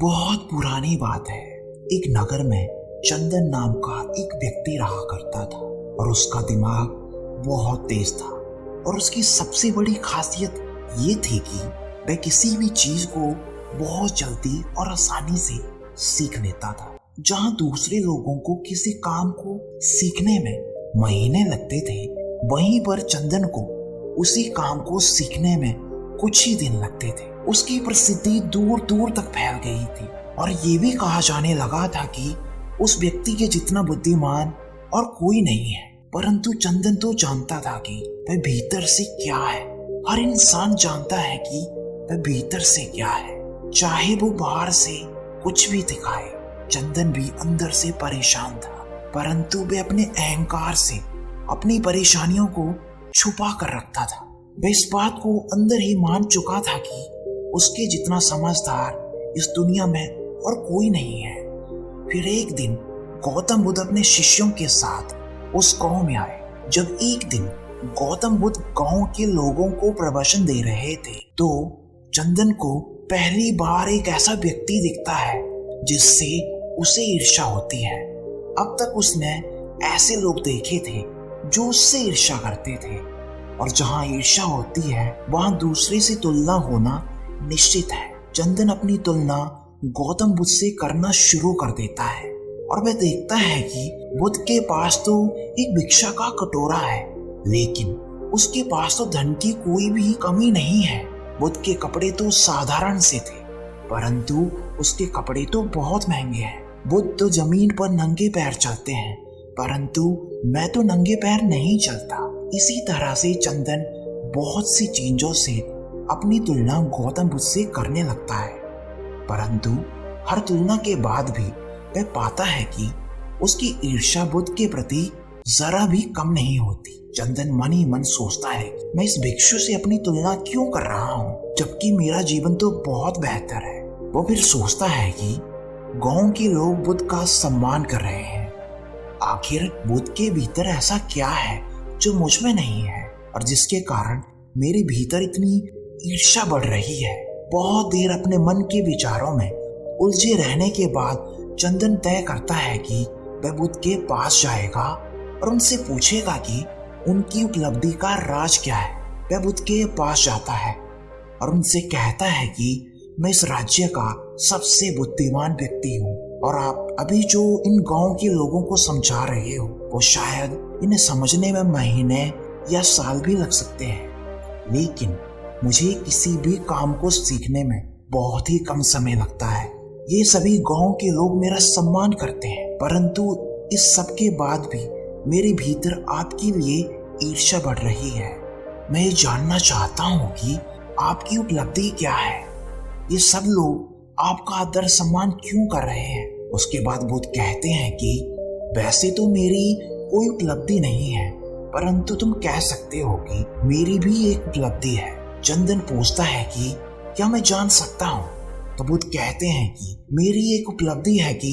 बहुत पुरानी बात है। एक नगर में चंदन नाम का एक व्यक्ति रहा करता था और उसका दिमाग बहुत तेज था और उसकी सबसे बड़ी खासियत ये थी कि वह किसी भी चीज को बहुत जल्दी और आसानी से सीख लेता था। जहां दूसरे लोगों को किसी काम को सीखने में महीने लगते थे, वहीं पर चंदन को उसी काम को सीखने में कुछ ही दिन लगते थे। उसकी प्रसिद्धि दूर दूर तक फैल गई थी और ये भी कहा जाने लगा था कि उस व्यक्ति के जितना बुद्धिमान और कोई नहीं है। परंतु चंदन तो जानता था कि वह भीतर से क्या है। हर इंसान जानता है कि वह भीतर से क्या है, चाहे वो बाहर से कुछ भी दिखाए। चंदन भी अंदर से परेशान था, परंतु वह अपने अहंकार से अपनी परेशानियों को छुपा कर रखता था। वह इस बात को अंदर ही मान चुका था कि उसके जितना समझदार इस दुनिया में और कोई नहीं है। फिर एक दिन गौतम बुद्ध अपने शिष्यों के साथ उस गांव में आए। जब एक दिन गौतम बुद्ध गांव के लोगों को प्रवचन दे रहे थे, तो चंदन को पहली बार एक ऐसा व्यक्ति दिखता है जिससे उसे ईर्ष्या होती है। अब तक उसने ऐसे लोग देखे थे जो उससे ईर्ष्या करते थे, और जहां ईर्ष्या होती है वहां दूसरे से तुलना होना निश्चित है। चंदन अपनी तुलना गौतम बुद्ध से करना शुरू कर देता है और वह देखता है कि बुद्ध के पास तो एक भिक्षा का कटोरा है, लेकिन उसके पास तो धन की कोई भी कमी नहीं है। बुद्ध के कपड़े तो साधारण से थे, परंतु उसके कपड़े तो बहुत महंगे हैं। बुद्ध तो जमीन पर नंगे पैर चलते हैं, परंतु मैं तो नंगे पैर नहीं चलता। इसी तरह से चंदन बहुत सी चीजों से अपनी तुलना गौतम बुद्ध से करने लगता है, परंतु हर तुलना के बाद भी वह पाता है कि उसकी ईर्ष्या बुद्ध के प्रति जरा भी कम नहीं होती। चंदन मन ही मन सोचता है कि मैं इस भिक्षु से अपनी तुलना क्यों कर रहा हूँ, जबकि मेरा जीवन तो बहुत बेहतर है। वो फिर सोचता है कि गांव के लोग बुद्ध का सम्मान कर रहे हैं, आखिर बुद्ध के भीतर ऐसा क्या है जो मुझ में नहीं है और जिसके कारण मेरे भीतर इतनी ईर्ष्या बढ़ रही है। बहुत देर अपने मन के विचारों में उलझे रहने के बाद चंदन तय करता है कि वह बुद्ध के पास जाएगा और उनसे पूछेगा कि उनकी उपलब्धि का राज क्या है। वह बुद्ध के पास जाता है और उनसे कहता है कि मैं इस राज्य का सबसे बुद्धिमान व्यक्ति हूँ और आप अभी जो इन गांव के लोगों को समझा रहे हो वो शायद इन्हें समझने में महीने या साल भी लग सकते हैं, लेकिन मुझे किसी भी काम को सीखने में बहुत ही कम समय लगता है। ये सभी गांव के लोग मेरा सम्मान करते हैं, परंतु इस सब के बाद भी मेरे भीतर आपके लिए ईर्ष्या बढ़ रही है। मैं ये जानना चाहता हूँ कि आपकी उपलब्धि क्या है। ये सब लोग आपका आदर सम्मान क्यों कर रहे हैं। उसके बाद बुद्ध कहते हैं कि वैसे तो मेरी कोई उपलब्धि नहीं है, परंतु तुम कह सकते हो कि मेरी भी एक उपलब्धि है। चंदन पूछता है कि क्या मैं जान सकता हूँ। तो बुद्ध कहते हैं कि मेरी एक उपलब्धि है कि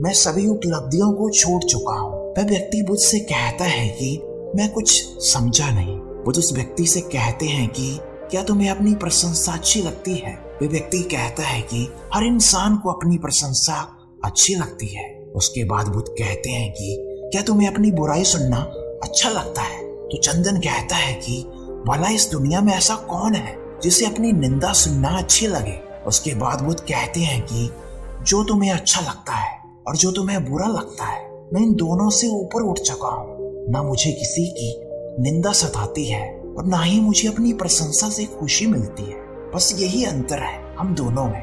मैं सभी उपलब्धियों को छोड़ चुका हूँ। वह व्यक्ति बुद्ध से कहता है कि मैं कुछ समझा नहीं। बुद्ध उस व्यक्ति से कहते हैं कि क्या तुम्हें अपनी प्रशंसा अच्छी लगती है। वह व्यक्ति कहता है कि हर इंसान को अपनी प्रशंसा अच्छी लगती है। उसके बाद बुद्ध कहते हैं कि क्या तुम्हें अपनी बुराई सुनना अच्छा लगता है। तो चंदन कहता है कि भला इस दुनिया में ऐसा कौन है जिसे अपनी निंदा सुनना अच्छी लगे। उसके बाद बुद्ध कहते हैं कि जो तुम्हें अच्छा लगता है और जो तुम्हें बुरा लगता है, मैं इन दोनों से ऊपर उठ चुका हूँ। ना मुझे किसी की निंदा सताती है और ना ही मुझे अपनी प्रशंसा से खुशी मिलती है। बस यही अंतर है हम दोनों में।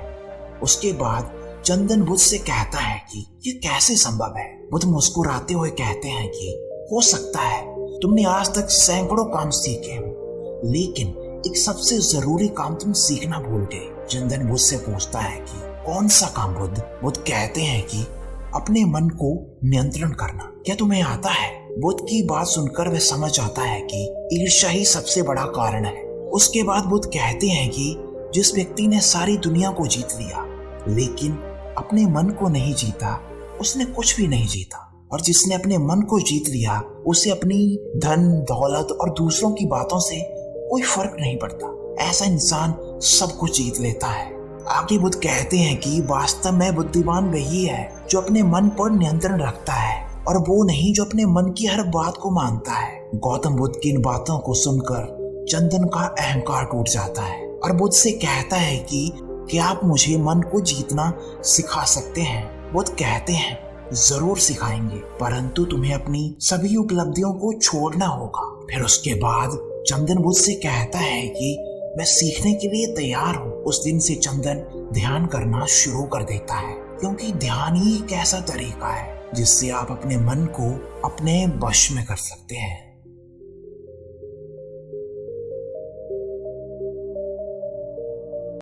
उसके बाद चंदन बुद्ध से कहता है कि ये कैसे संभव है। बुद्ध मुस्कुराते हुए कहते हैं कि हो सकता है तुमने आज तक सैकड़ों काम सीखे हो, लेकिन एक सबसे जरूरी काम तुम सीखना भूल गए। चंदन बुद्ध से पूछता है कि कौन सा काम बुद्ध। बुद्ध कहते हैं कि अपने मन को नियंत्रण करना। क्या तुम्हें आता है। बुद्ध की बात सुनकर वह समझ आता है कि ईर्ष्या ही सबसे बड़ा कारण है। उसके बाद बुद्ध कहते हैं कि जिस व्यक्ति ने सारी दुनिया को जीत लिया लेकिन अपने मन को नहीं जीता, उसने कुछ भी नहीं जीता। और जिसने अपने मन को जीत लिया उसे अपनी धन दौलत और दूसरों की बातों से कोई फर्क नहीं पड़ता। ऐसा इंसान सब कुछ जीत लेता है। आगे बुद्ध कहते हैं कि वास्तव में बुद्धिमान वही है जो अपने मन पर नियंत्रण रखता है और वो नहीं जो अपने मन की हर बात को मानता है। गौतम बुद्ध की इन बातों को सुनकर चंदन का अहंकार टूट जाता है और बुद्ध से कहता है कि आप मुझे मन को जीतना सिखा सकते हैं। बुद्ध कहते हैं जरूर सिखाएंगे, परंतु तुम्हें अपनी सभी उपलब्धियों को छोड़ना होगा। फिर उसके बाद चंदन बुद्ध से कहता है कि मैं सीखने के लिए तैयार हूँ। उस दिन से चंदन ध्यान करना शुरू कर देता है, क्योंकि ध्यान ही एक ऐसा तरीका है जिससे आप अपने मन को अपने वश में कर सकते हैं।